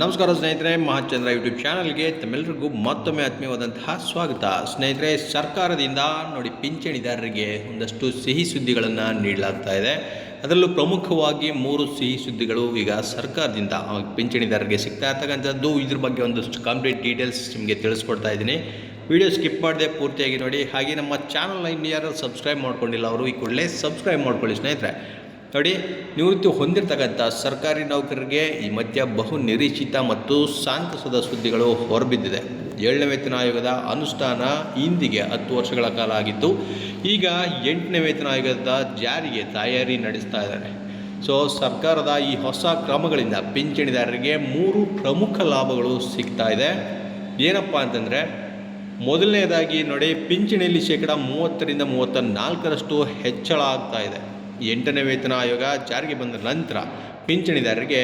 ನಮಸ್ಕಾರ ಸ್ನೇಹಿತರೆ, ಮಹಾಚಂದ್ರ ಯೂಟ್ಯೂಬ್ ಚಾನಲ್ಗೆ ತಮ್ಮೆಲ್ಲರಿಗೂ ಮತ್ತೊಮ್ಮೆ ಆತ್ಮೀಯವಾದಂತಹ ಸ್ವಾಗತ. ಸ್ನೇಹಿತರೆ, ಸರ್ಕಾರದಿಂದ ನೋಡಿ ಪಿಂಚಣಿದಾರರಿಗೆ ಒಂದಷ್ಟು ಸಿಹಿ ಸುದ್ದಿಗಳನ್ನು ನೀಡಲಾಗ್ತಾ ಇದೆ. ಅದರಲ್ಲೂ ಪ್ರಮುಖವಾಗಿ 3 ಸಿಹಿ ಸುದ್ದಿಗಳು ಈಗ ಸರ್ಕಾರದಿಂದ ಪಿಂಚಣಿದಾರರಿಗೆ ಸಿಗ್ತಾ ಇರ್ತಕ್ಕಂಥದ್ದು. ಇದ್ರ ಬಗ್ಗೆ ಒಂದಷ್ಟು ಕಂಪ್ಲೀಟ್ ಡೀಟೇಲ್ಸ್ ನಿಮಗೆ ತಿಳಿಸ್ಕೊಡ್ತಾ ಇದ್ದೀನಿ. ವಿಡಿಯೋ ಸ್ಕಿಪ್ ಮಾಡದೆ ಪೂರ್ತಿಯಾಗಿ ನೋಡಿ. ಹಾಗೆ ನಮ್ಮ ಚಾನಲ್ನ ಇನ್ನು ಯಾರು ಸಬ್ಸ್ಕ್ರೈಬ್ ಮಾಡ್ಕೊಂಡಿಲ್ಲ ಅವರು ಈ ಕೂಡಲೇ ಸಬ್ಸ್ಕ್ರೈಬ್ ಮಾಡ್ಕೊಳ್ಳಿ. ಸ್ನೇಹಿತರೆ ನೋಡಿ, ನಿವೃತ್ತಿ ಹೊಂದಿರತಕ್ಕಂಥ ಸರ್ಕಾರಿ ನೌಕರರಿಗೆ ಈ ಮಧ್ಯ ಬಹು ನಿರೀಕ್ಷಿತ ಮತ್ತು ಸಂತಸದ ಸುದ್ದಿಗಳು ಹೊರಬಿದ್ದಿದೆ. 7ನೇ ವೇತನ ಆಯೋಗದ ಅನುಷ್ಠಾನ ಇಂದಿಗೆ 10 ವರ್ಷಗಳ ಕಾಲ ಆಗಿದ್ದು, ಈಗ 8ನೇ ವೇತನ ಆಯೋಗದ ಜಾರಿಗೆ ತಯಾರಿ ನಡೆಸ್ತಾ ಇದ್ದಾರೆ. ಸರ್ಕಾರದ ಈ ಹೊಸ ಕ್ರಮಗಳಿಂದ ಪಿಂಚಣಿದಾರರಿಗೆ 3 ಪ್ರಮುಖ ಲಾಭಗಳು ಸಿಗ್ತಾ ಇದೆ. ಏನಪ್ಪ ಅಂತಂದರೆ, ಮೊದಲನೇದಾಗಿ ನೋಡಿ, ಪಿಂಚಣಿಯಲ್ಲಿ 30% 34% ಹೆಚ್ಚಳ ಆಗ್ತಾ ಇದೆ. 8ನೇ ವೇತನ ಆಯೋಗ ಜಾರಿಗೆ ಬಂದ ನಂತರ ಪಿಂಚಣಿದಾರರಿಗೆ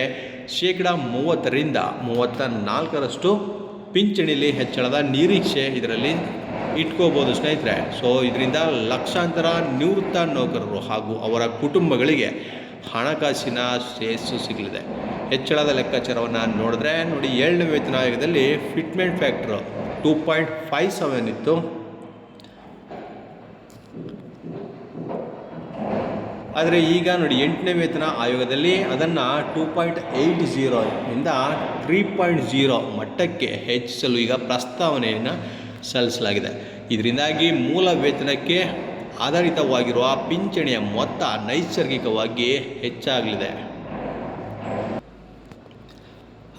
30% 34% ಪಿಂಚಣಿಯಲ್ಲಿ ಹೆಚ್ಚಳದ ನಿರೀಕ್ಷೆ ಇದರಲ್ಲಿ ಇಟ್ಕೋಬೋದು ಸ್ನೇಹಿತರೆ. ಇದರಿಂದ ಲಕ್ಷಾಂತರ ನಿವೃತ್ತ ನೌಕರರು ಹಾಗೂ ಅವರ ಕುಟುಂಬಗಳಿಗೆ ಹಣಕಾಸಿನ ಶ್ರೇಯಸ್ಸು ಸಿಗಲಿದೆ. ಹೆಚ್ಚಳದ ಲೆಕ್ಕಾಚಾರವನ್ನು ನೋಡಿದ್ರೆ ನೋಡಿ, 7ನೇ ವೇತನ ಆಯೋಗದಲ್ಲಿ ಫಿಟ್ಮೆಂಟ್ ಫ್ಯಾಕ್ಟರ್ 2.57 ಇತ್ತು. ಆದರೆ ಈಗ ನೋಡಿ, 8ನೇ ವೇತನ ಆಯೋಗದಲ್ಲಿ ಅದನ್ನು 2.80 ಇಂದ 3.0 ಮಟ್ಟಕ್ಕೆ ಹೆಚ್ಚಿಸಲು ಈಗ ಪ್ರಸ್ತಾವನೆಯನ್ನು ಸಲ್ಲಿಸಲಾಗಿದೆ. ಇದರಿಂದಾಗಿ ಮೂಲ ವೇತನಕ್ಕೆ ಆಧಾರಿತವಾಗಿರುವ ಪಿಂಚಣಿಯ ಮೊತ್ತ ನೈಸರ್ಗಿಕವಾಗಿ ಹೆಚ್ಚಾಗಲಿದೆ.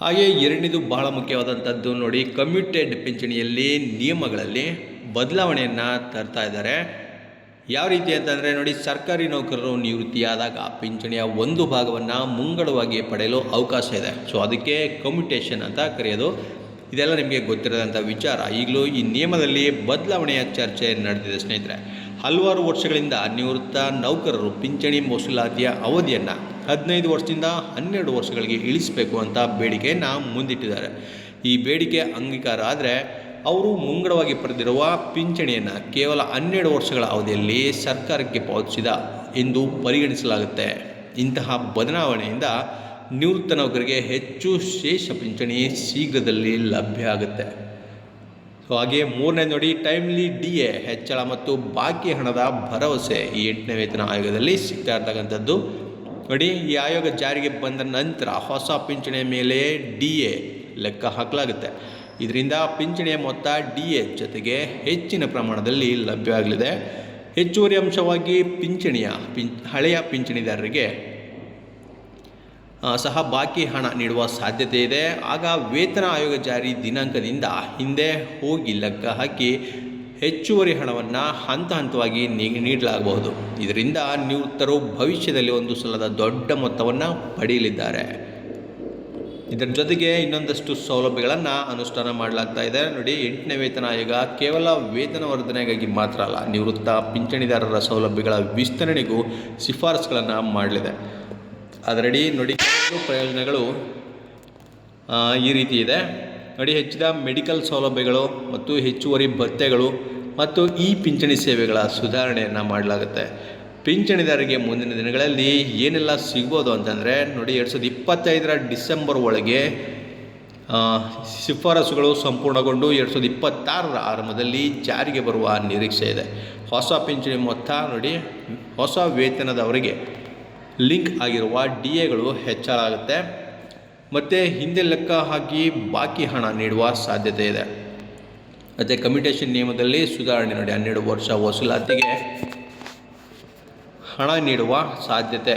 ಹಾಗೆ ಎರಡನೇದು ಬಹಳ ಮುಖ್ಯವಾದಂಥದ್ದು ನೋಡಿ, ಕಮ್ಯೂಟೆಡ್ ಪಿಂಚಣಿಯಲ್ಲಿ ನಿಯಮಗಳಲ್ಲಿ ಬದಲಾವಣೆಯನ್ನು ತರ್ತಾ ಇದ್ದಾರೆ. ಯಾವ ರೀತಿ ಅಂತಂದರೆ ನೋಡಿ, ಸರ್ಕಾರಿ ನೌಕರರು ನಿವೃತ್ತಿಯಾದಾಗ ಪಿಂಚಣಿಯ ಒಂದು ಭಾಗವನ್ನು ಮುಂಗಡವಾಗಿ ಪಡೆಯಲು ಅವಕಾಶ ಇದೆ. ಅದಕ್ಕೆ ಕಮ್ಯುಟೇಷನ್ ಅಂತ ಕರೆಯೋದು. ಇದೆಲ್ಲ ನಿಮಗೆ ಗೊತ್ತಿರೋದಂಥ ವಿಚಾರ. ಈಗಲೂ ಈ ನಿಯಮದಲ್ಲಿ ಬದಲಾವಣೆಯ ಚರ್ಚೆ ನಡೆದಿದೆ ಸ್ನೇಹಿತರೆ. ಹಲವಾರು ವರ್ಷಗಳಿಂದ ನಿವೃತ್ತ ನೌಕರರು ಪಿಂಚಣಿ ವಸೂಲಾತಿಯ ಅವಧಿಯನ್ನು 15 ವರ್ಷದಿಂದ 12 ವರ್ಷಗಳಿಗೆ ಇಳಿಸಬೇಕು ಅಂತ ಬೇಡಿಕೆಯನ್ನು ಮುಂದಿಟ್ಟಿದ್ದಾರೆ. ಈ ಬೇಡಿಕೆ ಅಂಗೀಕಾರ ಆದರೆ ಅವರು ಮುಂಗಡವಾಗಿ ಪಡೆದಿರುವ ಪಿಂಚಣಿಯನ್ನು ಕೇವಲ 12 ವರ್ಷಗಳ ಅವಧಿಯಲ್ಲಿ ಸರ್ಕಾರಕ್ಕೆ ಪಾವತಿಸಿದ ಎಂದು ಪರಿಗಣಿಸಲಾಗುತ್ತೆ. ಇಂತಹ ಬದಲಾವಣೆಯಿಂದ ನಿವೃತ್ತ ನೌಕರಿಗೆ ಹೆಚ್ಚು ಶೇಷ ಪಿಂಚಣಿ ಶೀಘ್ರದಲ್ಲಿ ಲಭ್ಯ ಆಗುತ್ತೆ. ಹಾಗೆ ಮೂರನೇ ನೋಡಿ, ಟೈಮ್ಲಿ DA ಹೆಚ್ಚಳ ಮತ್ತು ಬಾಕಿ ಹಣದ ಭರವಸೆ ಈ 8ನೇ ವೇತನ ಆಯೋಗದಲ್ಲಿ ಸಿಗ್ತಾ ಇರ್ತಕ್ಕಂಥದ್ದು. ನೋಡಿ, ಈ ಆಯೋಗ ಜಾರಿಗೆ ಬಂದ ನಂತರ ಹೊಸ ಪಿಂಚಣಿಯ ಮೇಲೆ DA ಲೆಕ್ಕ ಹಾಕಲಾಗುತ್ತೆ. ಇದರಿಂದ ಪಿಂಚಣಿಯ ಮೊತ್ತ DA ಜೊತೆಗೆ ಹೆಚ್ಚಿನ ಪ್ರಮಾಣದಲ್ಲಿ ಲಭ್ಯವಾಗಲಿದೆ. ಹೆಚ್ಚುವರಿ ಅಂಶವಾಗಿ ಹಳೆಯ ಪಿಂಚಣಿದಾರರಿಗೆ ಸಹ ಬಾಕಿ ಹಣ ನೀಡುವ ಸಾಧ್ಯತೆ ಇದೆ. ಆಗ ವೇತನ ಆಯೋಗ ಜಾರಿ ದಿನಾಂಕದಿಂದ ಹಿಂದೆ ಹೋಗಿ ಲೆಕ್ಕ ಹಾಕಿ ಹೆಚ್ಚುವರಿ ಹಣವನ್ನು ಹಂತವಾಗಿ ನೀಡಲಾಗಬಹುದು. ಇದರಿಂದ ನಿವೃತ್ತರು ಭವಿಷ್ಯದಲ್ಲಿ ಒಂದು ಸಲದ ದೊಡ್ಡ ಮೊತ್ತವನ್ನು ಪಡೆಯಲಿದ್ದಾರೆ. ಇದರ ಜೊತೆಗೆ ಇನ್ನೊಂದಷ್ಟು ಸೌಲಭ್ಯಗಳನ್ನು ಅನುಷ್ಠಾನ ಮಾಡಲಾಗ್ತಾ ಇದೆ. ನೋಡಿ, 8ನೇ ವೇತನ ಆಯೋಗ ಕೇವಲ ವೇತನ ವರ್ಧನೆಗಾಗಿ ಮಾತ್ರ ಅಲ್ಲ, ನಿವೃತ್ತ ಪಿಂಚಣಿದಾರರ ಸೌಲಭ್ಯಗಳ ವಿಸ್ತರಣೆಗೂ ಶಿಫಾರಸುಗಳನ್ನು ಮಾಡಲಿದೆ. ಅದರಡಿ ನೋಡಿ, ಪ್ರಯೋಜನಗಳು ಈ ರೀತಿ ಇದೆ. ನೋಡಿ, ಹೆಚ್ಚಿದ ಮೆಡಿಕಲ್ ಸೌಲಭ್ಯಗಳು ಮತ್ತು ಹೆಚ್ಚುವರಿ ಭತ್ಯೆಗಳು ಮತ್ತು ಈ ಪಿಂಚಣಿ ಸೇವೆಗಳ ಸುಧಾರಣೆಯನ್ನು ಮಾಡಲಾಗುತ್ತೆ. ಪಿಂಚಣಿದಾರರಿಗೆ ಮುಂದಿನ ದಿನಗಳಲ್ಲಿ ಏನೆಲ್ಲ ಸಿಗ್ಬೋದು ಅಂತಂದರೆ ನೋಡಿ, 2025 ಡಿಸೆಂಬರ್ ಒಳಗೆ ಶಿಫಾರಸುಗಳು ಸಂಪೂರ್ಣಗೊಂಡು 2026 ಆರಂಭದಲ್ಲಿ ಜಾರಿಗೆ ಬರುವ ನಿರೀಕ್ಷೆ ಇದೆ. ಹೊಸ ಪಿಂಚಣಿ ಮೊತ್ತ ನೋಡಿ, ಹೊಸ ವೇತನದವರಿಗೆ ಲಿಂಕ್ ಆಗಿರುವ DAಗಳು ಹೆಚ್ಚಳ ಆಗುತ್ತೆ ಮತ್ತು ಹಿಂದೆ ಲೆಕ್ಕ ಹಾಕಿ ಬಾಕಿ ಹಣ ನೀಡುವ ಸಾಧ್ಯತೆ ಇದೆ. ಮತ್ತು ಕಮ್ಯುಟೇಷನ್ ನಿಯಮದಲ್ಲಿ ಸುಧಾರಣೆ ನೋಡಿ, 12 ವರ್ಷ ವಸೂಲಾತಿಗೆ ಹಣ ನೀಡುವ ಸಾಧ್ಯತೆ